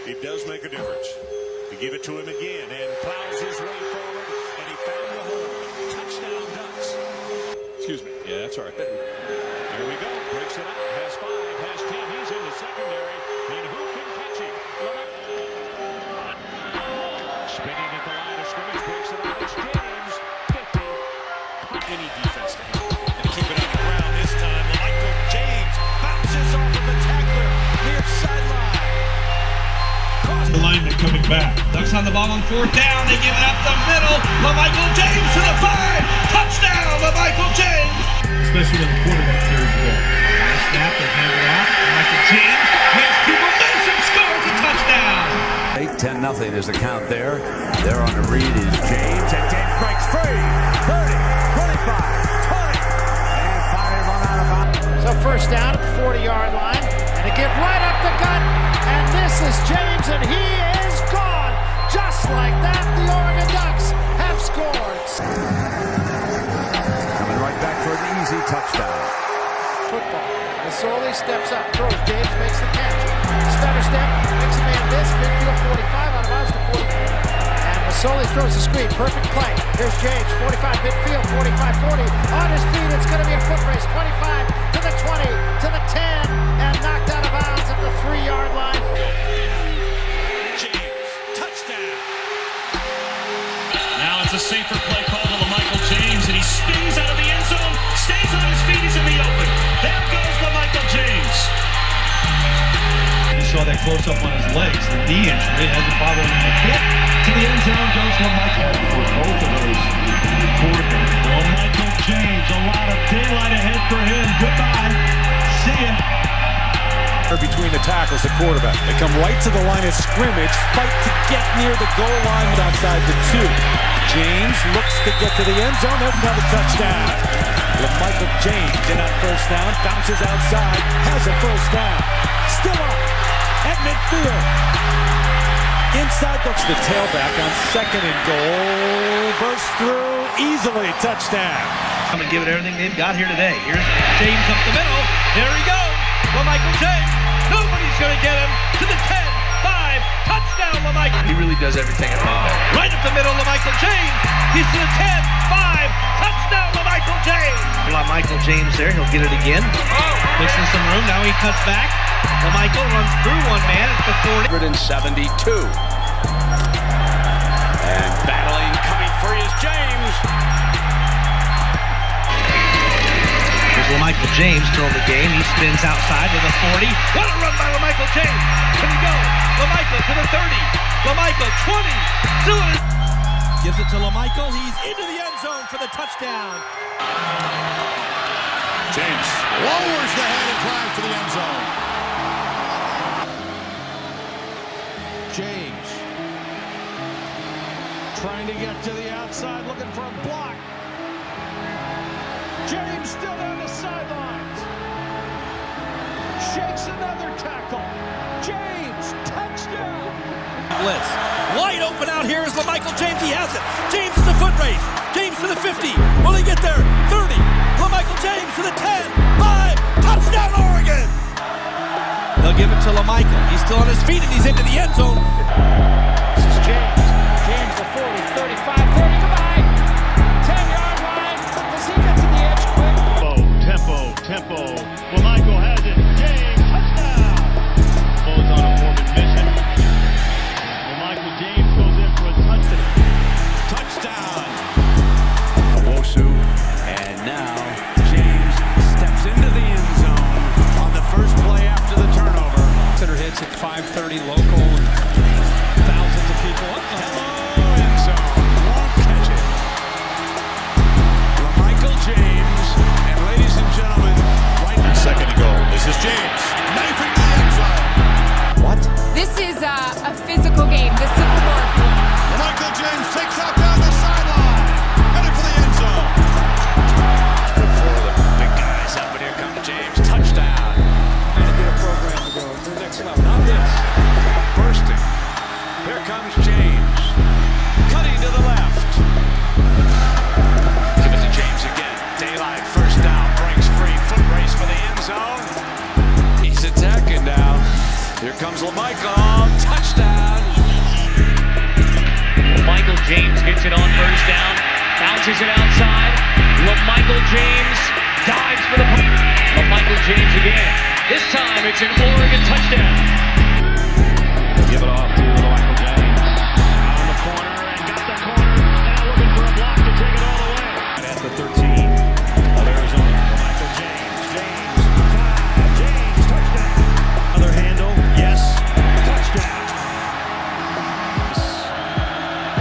It does make a difference. They give it to him again and plows his way forward, and he found the hole. Touchdown, Ducks. Excuse me. Yeah, that's all right. There we go. Breaks it up. Has 5. Has 10. He's in the secondary. And who can catch him? Spinning at the line of scrimmage. Breaks it up. It's James. 50. Any defense to him. And keep it on the ground this time. LaMichael James bounces off of the tackler near sideline. The lineman coming back. Ducks on the ball on 4th down. They give it up the middle. LaMichael James to the 5. Touchdown, LaMichael James. Especially when the quarterback carries the ball. Snap and hand it off. LaMichael James makes people miss and scores a touchdown. 10-0 is the count there. There on the read is James, and James breaks free. 30, 25, 20, and finally run out of bounds. So first down at the 40-yard line, and they give right up the gut, and this is James, and he is gone. Just like that, the Oregon Ducks have scored. Coming right back for an easy touchdown. Football. Masoli steps up, throws. James makes the catch. Stutter step, makes a man miss. Midfield 45 out of bounds to 40. And Masoli throws the screen. Perfect play. Here's James, 45 midfield, 45-40. On his feet, it's going to be a foot race. 25 to the 20 to the 10, and knocked out of bounds at the 3-yard line. James, touchdown. Now it's a safer play call to LaMichael James, and he spins out of the end zone, stays on his feet, he's in the open. There goes LaMichael James. You saw that close up on his legs, the knee injury, hasn't bothered him a bit. To the end zone goes LaMichael. For both of those quarterbacks. LaMichael James, a lot of daylight ahead for him. Goodbye. See ya. Between the tackles, the quarterback. They come right to the line of scrimmage, fight to get near the goal line outside the 2. James looks to get to the end zone. There's another touchdown. LaMichael James in that first down, bounces outside, has a first down. Still up at midfield. Inside the tailback on 2nd and goal. Bursts through easily. Touchdown. Come and give it everything they've got here today. Here's James up the middle. There he goes. LaMichael James. Nobody's going to get him to the 10. 5. Touchdown, LaMichael. He really does everything at home. Right up the middle, LaMichael James. He's to the 10. 5. Touchdown, LaMichael James. LaMichael James there. He'll get it again. Looks in some room. Now he cuts back. LaMichael runs through one man at the 40. 172. And battling, coming free is James. Here's LaMichael James throwing the game. He spins outside to the 40. What a run by LaMichael James. Can he go? LaMichael to the 30. LaMichael 20. Still in. Gives it to LaMichael. He's into the end zone for the touchdown. James lowers the head and drives to the end zone. James trying to get to the outside, looking for a block. James still down the sidelines. Shakes another tackle. James, touchdown. Blitz. Wide open out here is LaMichael James. He has it. James is a foot race. James to the 50. Will he get there? 30. LaMichael James to the 10. 5. Touchdown, Oregon. They'll give it to LaMichael. He's still on his feet and he's into the end zone. This is James. James the 40, 35, 30. Goodbye. 10-yard line. Does he get to the edge quick? Tempo. LaMichael has it. James, touchdown. Goes on a Morgan mission. LaMichael James goes in for a touchdown. Owosu, and now James steps into the end zone on the first play after the turnover. Center hits at 5:30 local and thousands of people. End zone, won't catch it. LaMichael James, and ladies and gentlemen, right now. 2nd and goal. This is James. Knifing the end zone. What? This is a physical game, the Civil War. LaMichael James takes out down the sideline. Headed for the end zone. For the big guys up, and here comes James. Touchdown. Trying to get a program to go to the next level. Not this. Bursting. Here comes James. Cutting to the left. Give it to James again. Daylight, first down, breaks free. Foot race for the end zone. He's attacking. James gets it on first down, bounces it outside. LaMichael James dives for the point. LaMichael James again. This time it's an Oregon touchdown. Give it off to LaMichael James. On the corner and got the corner. Now looking for a block to take it all the way. At the 13 of Arizona. LaMichael James. James, touchdown. Another handle. Yes. Touchdown.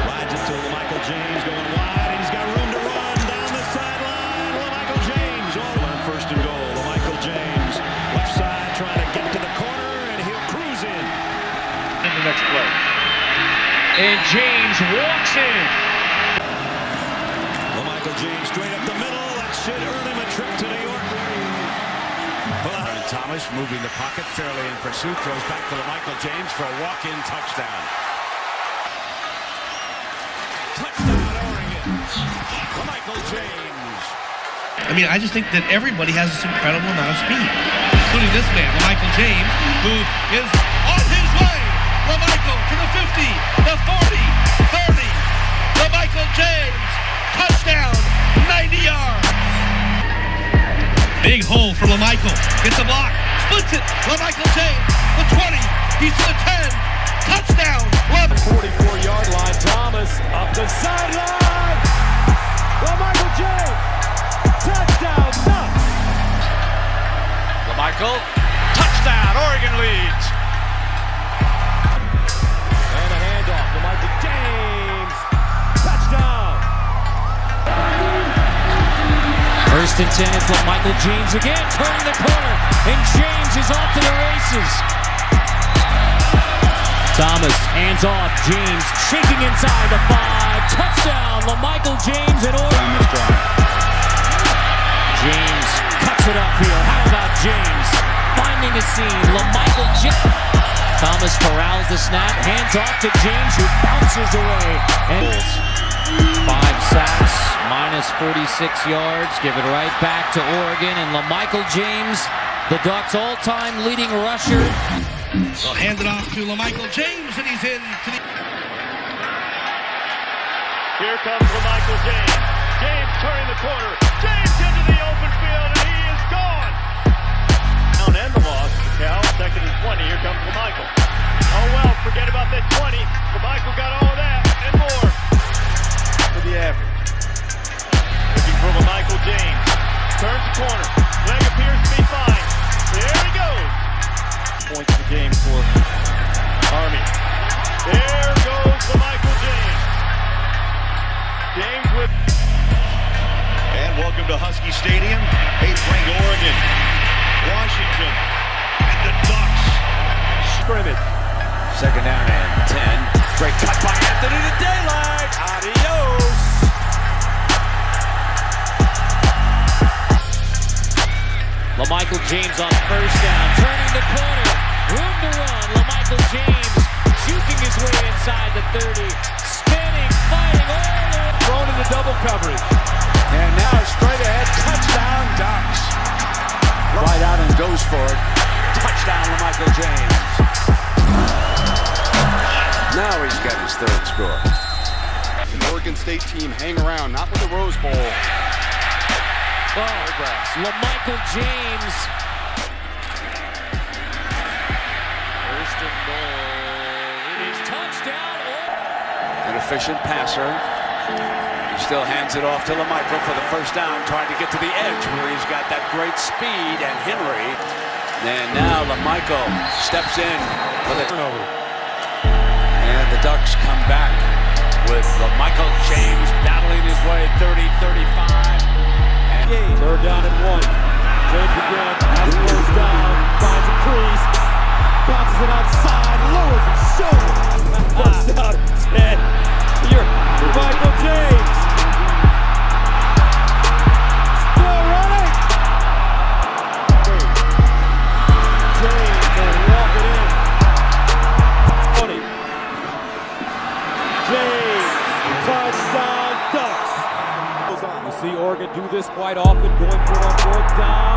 Rides it to LaMichael James going wide. And he's got room to run down the sideline. LaMichael James on first and goal. LaMichael James. Left side trying to get to the corner. And he'll cruise in. The next play. And James walks in. LaMichael James straight up the middle. That should earn him a trip to New York. And Thomas moving the pocket fairly in pursuit. Throws back to LaMichael James for a walk-in touchdown. Touchdown, Oregon. LaMichael James. I mean, I just think that everybody has this incredible amount of speed, including this man, LaMichael James, who is on his way. LaMichael to the 50, the 40, 30. LaMichael James, touchdown, 90 yards. Big hole for LaMichael. Gets a block, splits it. LaMichael James, the 20. He's to the 10. Touchdown. 44-yard line. Thomas up the sideline. LaMichael James. Touchdown. Nuts. LaMichael, touchdown. Oregon leads. And a handoff. LaMichael James. Touchdown. First and 10 is LaMichael James again, turning the corner, and James is off to the races. Thomas, hands off, James shaking inside the 5, touchdown, LaMichael James and Oregon. James cuts it upfield, how about James? Finding a seam, LaMichael James. Thomas corrals the snap, hands off to James who bounces away. And 5 sacks, minus 46 yards, give it right back to Oregon, and LaMichael James, the Ducks' all-time leading rusher. They'll hand it off to LaMichael James, and he's in to the... Here comes LaMichael James. James turning the corner. James into the open field, and he is gone. Down and the loss to Cal. Second and 20. Here comes LaMichael. Oh, well, forget about that 20. LaMichael got all that and more for the average. Looking for LaMichael James. Turns the corner. Leg appears to be fine. There he goes. Points the game for Army. There goes LaMichael James. James with... And welcome to Husky Stadium. 8th-ranked Oregon. Washington. And the Ducks. Scrimmage. Second down and 10. Great cut by Anthony to daylight. Adios. LaMichael James on first down, turning the corner, room to run. LaMichael James juking his way inside the 30, spinning, fighting all the way. Thrown into double coverage. And now straight ahead, touchdown Ducks. Right out and goes for it. Touchdown LaMichael James. Now he's got his third score. An Oregon State team hang around, not with the Rose Bowl. LaMichael James. First and goal. It is touchdown. An efficient passer. He still hands it off to LaMichael for the first down, trying to get to the edge where he's got that great speed, and Henry. And now LaMichael steps in for the turnover. And the Ducks come back with LaMichael James battling his way 30-35. Third down and 1. James again, has it goes down, finds a crease, bounces it outside, lowers his shoulder. First down and 10. Here, Michael James. Still running. James will walk it in. 20. James, touchdown Ducks. You see Oregon do this quite often, going for it on fourth down.